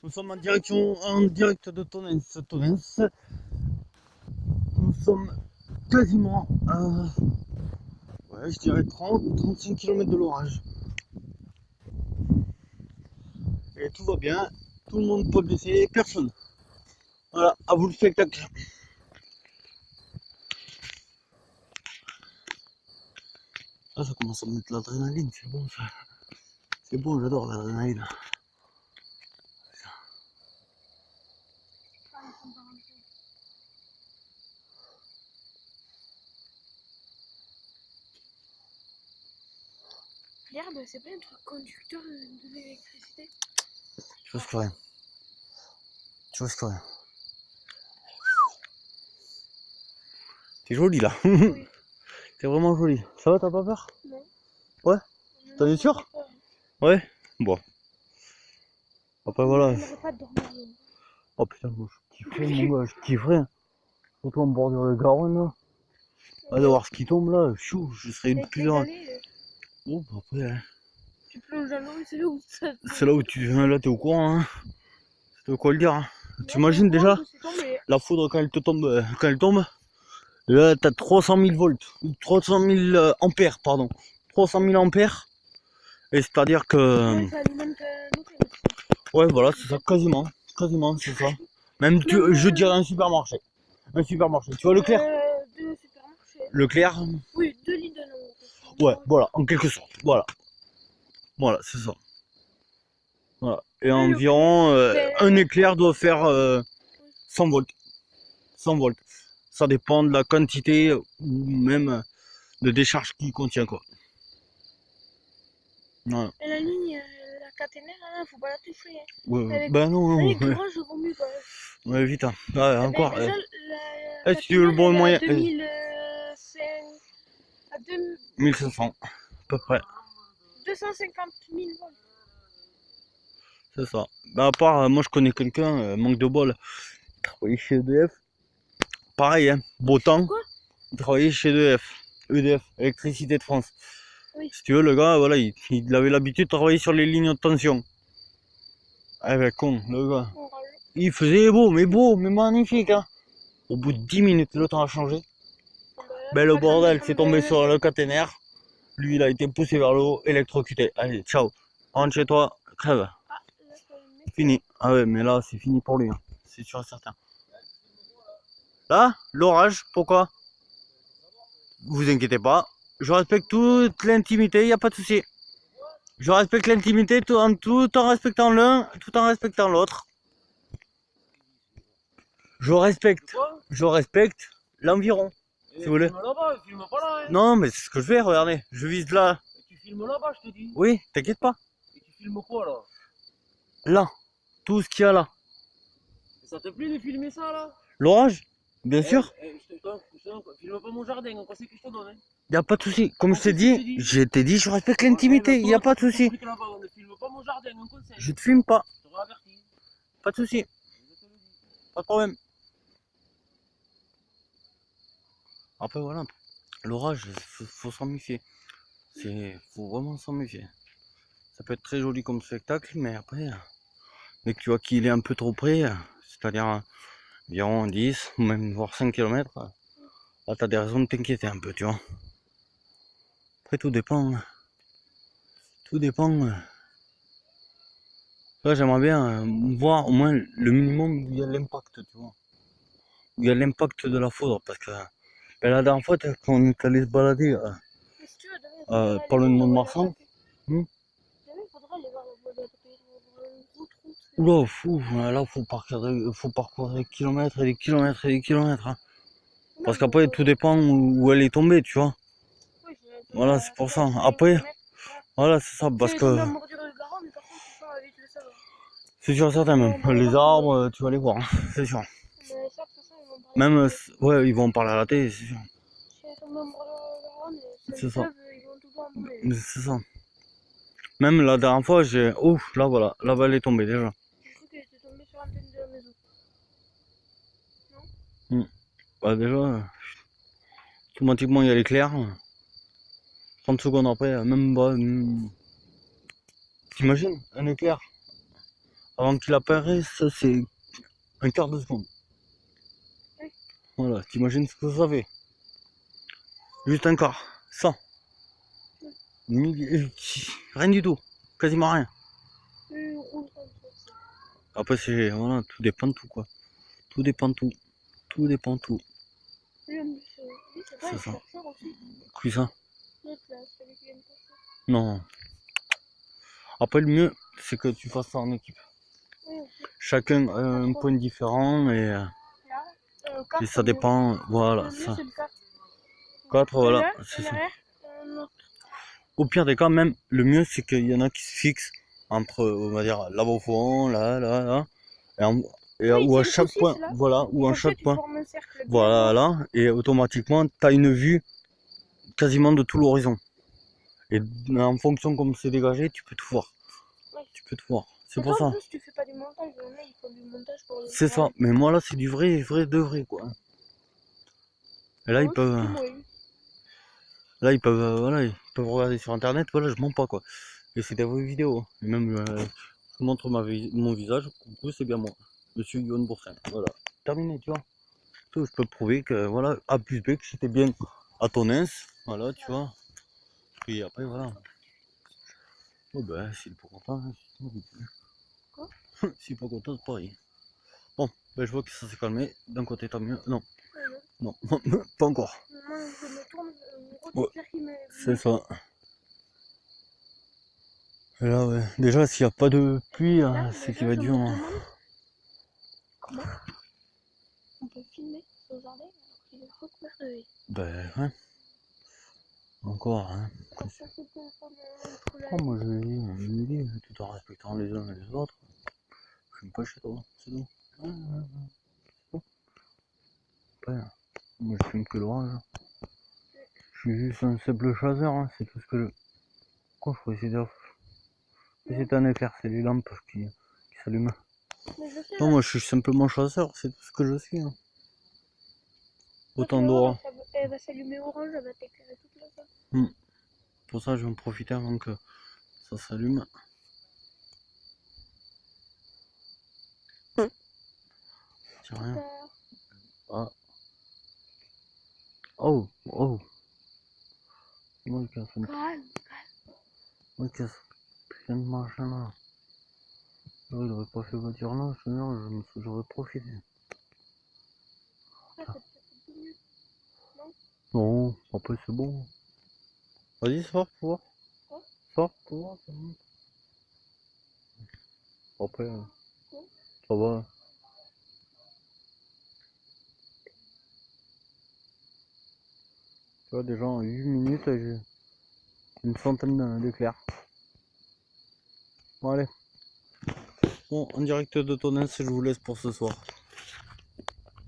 Nous sommes en direct de Tonens. Nous sommes quasiment à, ouais, je dirais 30-35 km de l'orage. Et tout va bien, tout le monde pas blessé, personne. Voilà, à vous le spectacle. Ah, ça commence à me mettre l'adrénaline, c'est bon ça. C'est bon, j'adore l'adrénaline. L'herbe, c'est pas un truc conducteur de l'électricité? Je risque rien. Je risque rien. T'es joli là. Oui. T'es vraiment joli. Ça va, t'as pas peur? Non. Ouais. T'en es sûr? Ouais. Bon. Après voilà. J'aimerais pas dormir. Oh putain, moi je kifferais mon gars, je kifferais. Surtout en bordure de Garonne là. Ah, de voir ce qui tombe là, chou, je serais Avec plus les dans. galets, Bon, après, hein, tu plonges dans l'eau et c'est là où ça. c'est là où tu là, t'es au courant, hein. C'est de quoi le dire. Hein. Là, T'imagines t'es au courant déjà que c'est tombé. la foudre quand elle tombe, là t'as 300 000 volts, 300 000 ampères, pardon. 300 000 ampères. Et c'est-à-dire que. Ouais, ça alimente l'hôtel aussi. Ouais, voilà, c'est ça, quasiment. Quasiment, c'est ça. Même, je dirais un supermarché. Un supermarché. Tu vois Leclerc? Deux supermarchés. Leclerc? Oui, 2 litres de Ouais, voilà, en quelque sorte. Voilà. Voilà, c'est ça. Voilà. Et environ, un éclair doit faire 100 volts. 100 volts. Ça dépend de la quantité ou même de décharge qu'il contient, quoi. Voilà. Et la ligne, la caténaire, là, faut pas la toucher. Hein. Ouais, Avec... ben non, Avec ouais. courage, vaut mieux pas. Ouais, vite, hein. Ouais, encore. Ben, déjà, la Si tu veux le bon moyen. 1500, à peu près. 250 000 volts. C'est ça. Ben, à part, moi je connais quelqu'un, manque de bol, il travaillait chez EDF. Pareil, hein, beau temps. Quoi? Il travaillait chez EDF. EDF, Électricité de France. Oui. Si tu veux, le gars, voilà, il avait l'habitude de travailler sur les lignes de tension. Ah ben con, le gars. Il faisait beau, mais magnifique, hein. Au bout de 10 minutes, le temps a changé. Ben le bordel, c'est tombé sur le caténaire. Lui, il a été poussé vers le haut, électrocuté. Allez, ciao. Rentre chez toi, crève. Fini. Ah ouais, mais là, c'est fini pour lui. Hein. C'est sûr et certain. Là, l'orage, pourquoi? Vous inquiétez pas. Je respecte toute l'intimité, il n'y a pas de souci. Je respecte l'intimité tout en respectant l'un, tout en respectant l'autre. Je respecte l'environ. Si vous voulez. Filme là-bas, filme pas là. Hein. Non, mais c'est ce que je fais, regardez. Je vise là. Et tu filmes là-bas, je te dis. Oui, t'inquiète pas. Et tu filmes quoi là? Là. Tout ce qu'il y a là. Et ça te plaît de filmer ça là? L'orage? Bien sûr. Filme pas mon jardin, on sait que je te donne. Hein. Y a pas de souci. Comme je t'ai dit, je respecte l'intimité. Y a pas de souci. On ne filme pas mon jardin, on conseille. Je te filme pas. Je te avertis. Pas de souci. Pas de problème. Après voilà, l'orage, faut s'en méfier. Faut vraiment s'en méfier. Ça peut être très joli comme spectacle, mais après, dès que tu vois qu'il est un peu trop près, c'est-à-dire environ 10 ou même voire 5 km, là t'as des raisons de t'inquiéter un peu, tu vois. Après tout dépend. Tout dépend. Là j'aimerais bien voir au moins le minimum où il y a l'impact, tu vois. Où il y a l'impact de la foudre, parce que ben, la dernière fois quand on est allé se balader par le Mont-de-Marsan, oula, fou, là faut parcourir des kilomètres et des kilomètres et des kilomètres. Hein. Parce qu'après tout dépend où elle est tombée, tu vois. Voilà, c'est pour ça. Après, voilà, c'est ça, parce que c'est sûr certain même. Les arbres, tu vas les voir, hein, c'est sûr. Même, ouais, ils vont en parler à la télé, c'est sûr. C'est ça. C'est ça. Même la dernière fois, j'ai... Ouf, là voilà, là-bas elle est tombée déjà. Bah déjà, automatiquement il y a l'éclair. 30 secondes après, même pas... T'imagines, un éclair avant qu'il apparaisse, c'est un quart de seconde. Oui. Voilà, t'imagines ce que ça fait? Juste un quart, 100. Rien du tout, quasiment rien. Après, c'est, voilà, tout dépend de tout, quoi. Tout dépend de tout. Tout dépend de tout. C'est ça. Qui ça? L'autre là, celui qui vient de passer. Non. Après, le mieux, c'est que tu fasses ça en équipe. Oui, ok. Chacun a un point différent Là, et ça dépend. Voilà, ça. 4, voilà, c'est ça. Au pire des cas, même, le mieux, c'est qu'il y en a qui se fixent entre, on va dire, là au fond, là, ou à chaque point, voilà, ou à chaque point, voilà, et automatiquement, tu as une vue quasiment de tout l'horizon. Et en fonction comme c'est dégagé, tu peux tout voir. Oui. Tu peux tout voir. C'est pour ça. En plus, tu fais pas du montage, ils font du montage pour les... C'est ça. Mais moi, là, c'est du vrai de vrai, quoi. Et là, ils peuvent... Là, ils peuvent, voilà, ils peuvent regarder sur internet, voilà, je mens pas, quoi. Et c'est des vraies vidéos. Et même, je montre mon visage, coucou, c'est bien moi. Monsieur Yoann Boursin. Voilà. Terminé, tu vois. Tout, je peux prouver que, voilà, A plus B, que j'étais bien à Tonnes. Voilà, tu vois. Puis après, voilà. Oh ben, s'il est pas content, hein, Quoi? s'il est pas content, c'est pareil. Bon, ben, je vois que ça s'est calmé. D'un côté, tant mieux. Non, non, pas encore. Moi, je me tourne, Ouais, c'est qu'il me... c'est ça. Et là, ouais. Déjà, s'il n'y a pas de pluie, c'est qu'il va être dur. Comment on peut filmer au jardin alors qu'il est recouvert de haies? Ben, ouais. Encore, hein. Comme ça, c'est pour Oh, moi, je lui dis, tout en respectant les uns et les autres. Je fume pas chez toi, c'est tout. Après, moi, je fume que l'orage. Je suis juste un simple chasseur, hein. C'est tout ce que je... Quoi, je pourrais essayer de... C'est un éclair, c'est les lampes qui s'allument. Non, moi, je suis simplement chasseur, c'est tout ce que je suis, hein. Autant d'aura. Elle va s'allumer orange, elle va t'éclairer toute la salle. Pour ça, je vais en profiter avant que ça s'allume. C'est rien. Ah. Oh, oh. Moi, je casse un peu. Moi, je casse plein de machin là. Il aurait pas fait voiture là, sinon j'aurais profité. Ah. Non, après c'est bon. Vas-y, sors pour voir. Sors pour voir. Après, ça va. Tu vois, déjà en 8 minutes, j'ai une centaine d'éclairs. Bon, allez. Bon, en direct de Tonnes, je vous laisse pour ce soir.